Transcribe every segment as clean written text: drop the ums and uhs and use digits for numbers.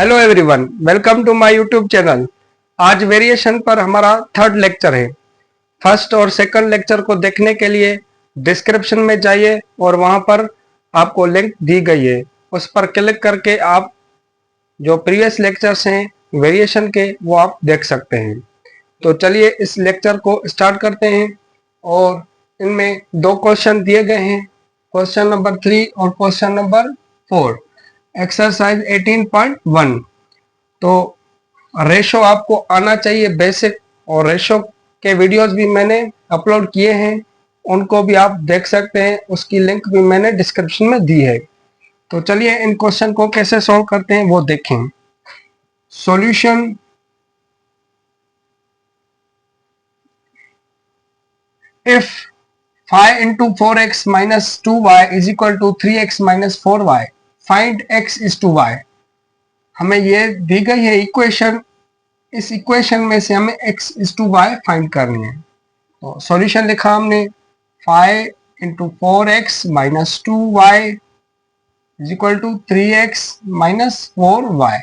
Hello everyone, welcome to my YouTube channel. आज variation पर हमारा थर्ड लेक्चर है। फर्स्ट और सेकंड लेक्चर को देखने के लिए डिस्क्रिप्शन में जाइए और वहां पर आपको लिंक दी गई है, उस पर क्लिक करके आप जो प्रीवियस लेक्चर्स हैं वेरिएशन के वो आप देख सकते हैं। तो चलिए इस लेक्चर को स्टार्ट करते हैं। और इनमें दो क्वेश्चन दिए गए हैं, क्वेश्चन नंबर 3 और क्वेश्चन नंबर 4, एक्सरसाइज 18.1। तो रेशो आपको आना चाहिए बेसिक, और रेशो के वीडियोस भी मैंने अपलोड किए हैं, उनको भी आप देख सकते हैं, उसकी लिंक भी मैंने डिस्क्रिप्शन में दी है। तो चलिए इन क्वेश्चन को कैसे सॉल्व करते हैं वो देखें। Solution, if 5 into 4x minus 2y is equal to 3x minus 4y, find x is to y। हमें ये दी गई है इक्वेशन, इस इक्वेशन में से हमें x is to y find करनी है। तो सॉल्यूशन लिखा हमने 5 into 4x minus 2y is equal to 3x minus 4y।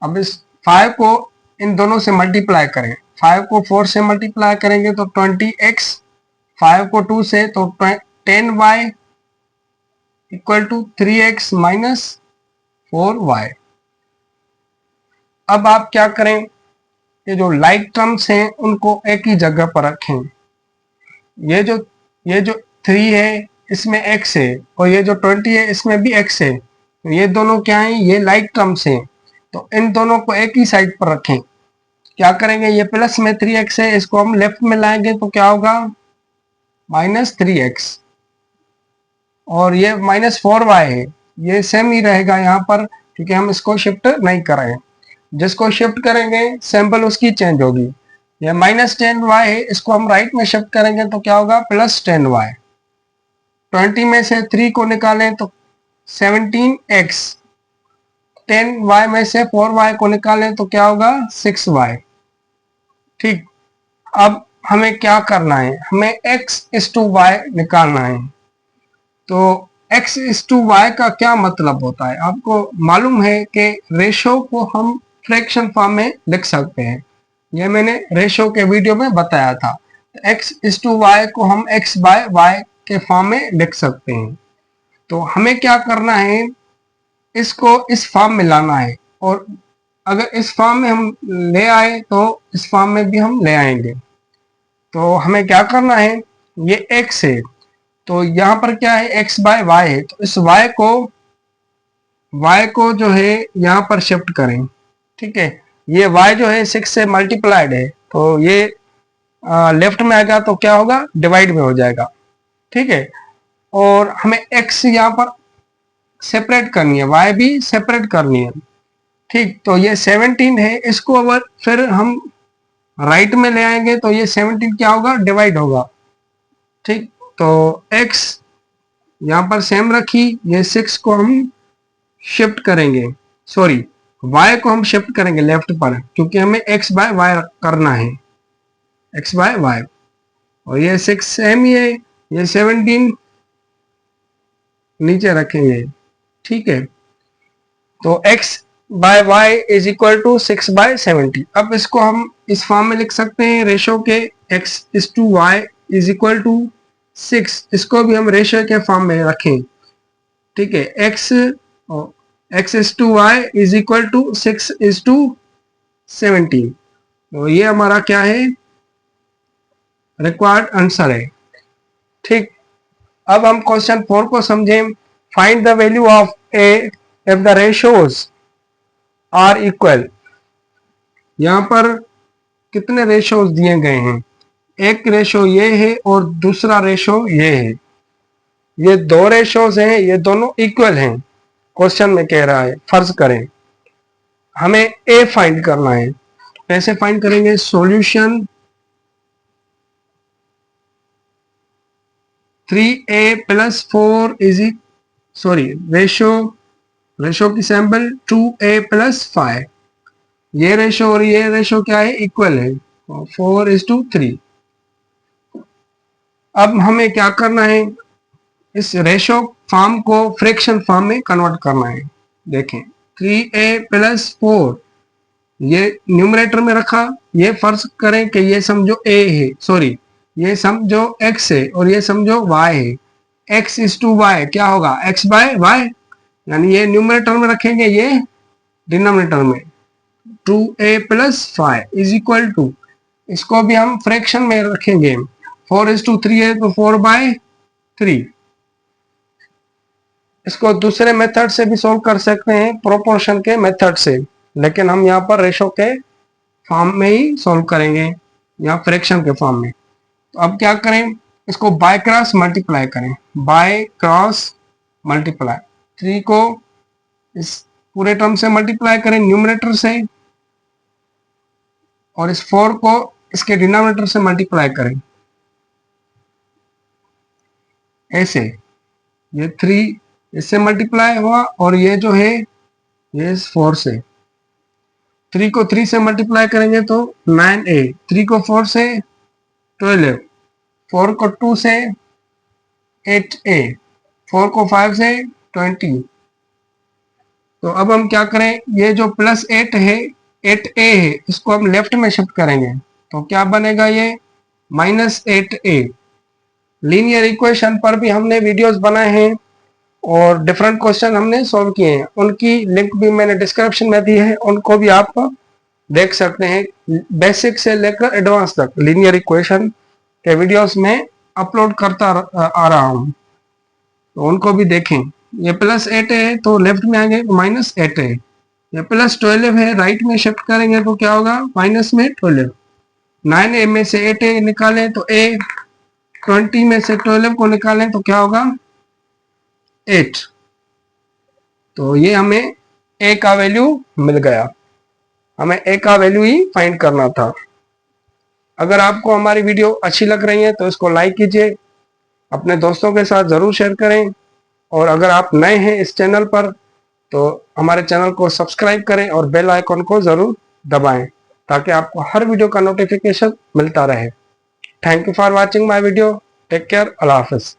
अब इस 5 को इन दोनों से मल्टीप्लाई करें, 5 को 4 से मल्टीप्लाई करेंगे तो 20x, 5 को 2 से तो 10y equal to 3x minus 4y। अब आप क्या करें, ये जो लाइक टर्म्स हैं उनको एक ही जगह पर रखें। ये जो 3 है इसमें x है, और ये जो 20 है इसमें भी x है। तो ये दोनों क्या हैं, ये लाइक टर्म्स हैं, तो इन दोनों को एक ही साइड पर रखें। क्या करेंगे, ये प्लस में 3x है, इसको हम लेफ्ट में लाएंगे तो क्या होगा, माइनस 3x। और ये माइनस 4y है, ये सेम ही रहेगा यहाँ पर, क्योंकि हम इसको शिफ्ट नहीं कर रहे हैं। जिसको शिफ्ट करेंगे सिंबल उसकी चेंज होगी। ये माइनस 10y है, इसको हम राइट में शिफ्ट करेंगे तो क्या होगा, प्लस 10y। 20 में से 3 को निकालें तो 17x, 10y में से 4y को निकालें तो क्या होगा, 6y। ठीक, अब हमें क्या करना है, हमें x is to y निकालना है। तो x is to y का क्या मतलब होता है, आपको मालूम है कि रेशो को हम फ्रैक्शन फॉर्म में लिख सकते हैं। यह मैंने रेशो के वीडियो में बताया था। x is to y को हम x बाय y के फॉर्म में लिख सकते हैं। तो हमें क्या करना है, इसको इस फॉर्म में लाना है, और अगर इस फॉर्म में हम ले आए तो इस फॉर्म में भी हम ले आएंगे। तो हमें क्या करना है, ये x है, तो यहाँ पर क्या है, x बाय y है, तो इस y को जो है यहाँ पर शिफ्ट करें। ठीक है, ये y जो है 6 से मल्टीप्लाइड है, तो ये लेफ्ट में आएगा तो क्या होगा, डिवाइड में हो जाएगा। ठीक है, और हमें x यहाँ पर सेपरेट करनी है, y भी सेपरेट करनी है। ठीक, तो ये 17 है, इसको अगर फिर हम राइट में ले आएंगे तो ये 17 क्या होगा, डिवाइड होगा। ठीक, तो x यहाँ पर सेम रखी, ये 6 को हम शिफ्ट करेंगे, सॉरी y को हम शिफ्ट करेंगे लेफ्ट पर, क्योंकि हमें x बाय y करना है, x बाय y। और ये 6 सेम ही है, ये 17 नीचे रखेंगे। ठीक है, तो x by y is equal to 6 by 70। अब इसको हम इस फॉर्म में लिख सकते हैं रेशो के, x is to y is equal to 6, इसको भी हम रेशो के फॉर्म में रखें। ठीक है, x is to y is equal to 6 is to 17। तो ये हमारा क्या है, रिक्वायर्ड आंसर है। ठीक, अब हम क्वेश्चन 4 को समझें। Find the value of a if the ratios are equal. यहाँ पर कितने रेशियोज दिए गए हैं, एक रेशो ये है और दूसरा रेशो ये है। ये दो रेशियोज हैं, ये दोनों इक्वल हैं। क्वेश्चन में कह रहा है, फर्ज करें हमें a फाइंड करना है। कैसे फाइंड करेंगे, solution 3a plus 4 is, sorry ratio की सैंपल 2a प्लस 5। ये रेशो और ये रेशो क्या है, इक्वल है, 4 इज टू 3। अब हमें क्या करना है, इस रेशो फॉर्म को फ्रैक्शन फॉर्म में कन्वर्ट करना है। देखें 3a प्लस 4, ये न्यूमरेटर में रखा। ये फर्ज करें कि ये समझो a है, सॉरी ये समझो x है और ये समझो y है। x इज टू y क्या होगा, x बाय y, यानी ये न्यूमरेटर में रखेंगे, ये डिनोमिनेटर में। 2a plus 5 is equal to, इसको भी हम फ्रैक्शन में रखेंगे। 4 इज टू 3 है तो 4 बाय 3। इसको दूसरे मेथड से भी सॉल्व कर सकते हैं, प्रोपोर्शन के मेथड से, लेकिन हम यहाँ पर रेशो के फॉर्म में ही सॉल्व करेंगे या फ्रैक्शन के फॉर्म में। तो अब क्या करें, इसको बाय क्रॉस मल्टीप्लाई करें, बाय क्रॉस मल्टीप्लाई। 3 को इस पूरे टर्म से मल्टीप्लाई करें न्यूमरेटर से, और इस 4 को इसके डिनोमिनेटर से मल्टीप्लाई करें ऐसे। ये 3 इससे मल्टीप्लाई हुआ और ये जो है ये 4 से। 3 को 3 से मल्टीप्लाई करेंगे तो 9a, 3 को 4 से 12, 4 को 2 से 8a, 4 को 5 से 20। तो अब हम क्या करें, ये जो प्लस 8 है, 8a है, इसको हम लेफ्ट में शिफ्ट करेंगे तो क्या बनेगा, ये माइनस 8a। लीनियर इक्वेशन पर भी हमने वीडियोस बनाए हैं और डिफरेंट क्वेश्चन हमने सॉल्व किए हैं, उनकी लिंक भी मैंने डिस्क्रिप्शन में दी है, उनको भी आप देख सकते हैं। बेसिक से लेकर एडवांस तक लीनियर इक्वेशन के वीडियोस में अपलोड करता आ रहा हूँ, तो उनको भी देखें। ये प्लस 8 है तो लेफ्ट में आएंगे तो माइनस 8 है। ये प्लस 12 है, राइट में शिफ्ट करेंगे तो क्या होगा, माइनस में 12। 9a में से 8a निकालें तो a, 20 में से 12 को निकालें तो क्या होगा 8। तो ये हमें a का वैल्यू मिल गया, हमें a का वैल्यू ही फाइंड करना था। अगर आपको हमारी वीडियो अच्छी लग रही है तो इसको लाइक कीजिए, अपने दोस्तों के साथ ज़रूर शेयर करें, और अगर आप नए हैं इस चैनल पर तो हमारे चैनल को सब्सक्राइब करें और बेल आइकन को ज़रूर दबाएं ताकि आपको हर वीडियो का नोटिफिकेशन मिलता रहे। Thank you for watching my video, take care, अल्लाह हाफिज़।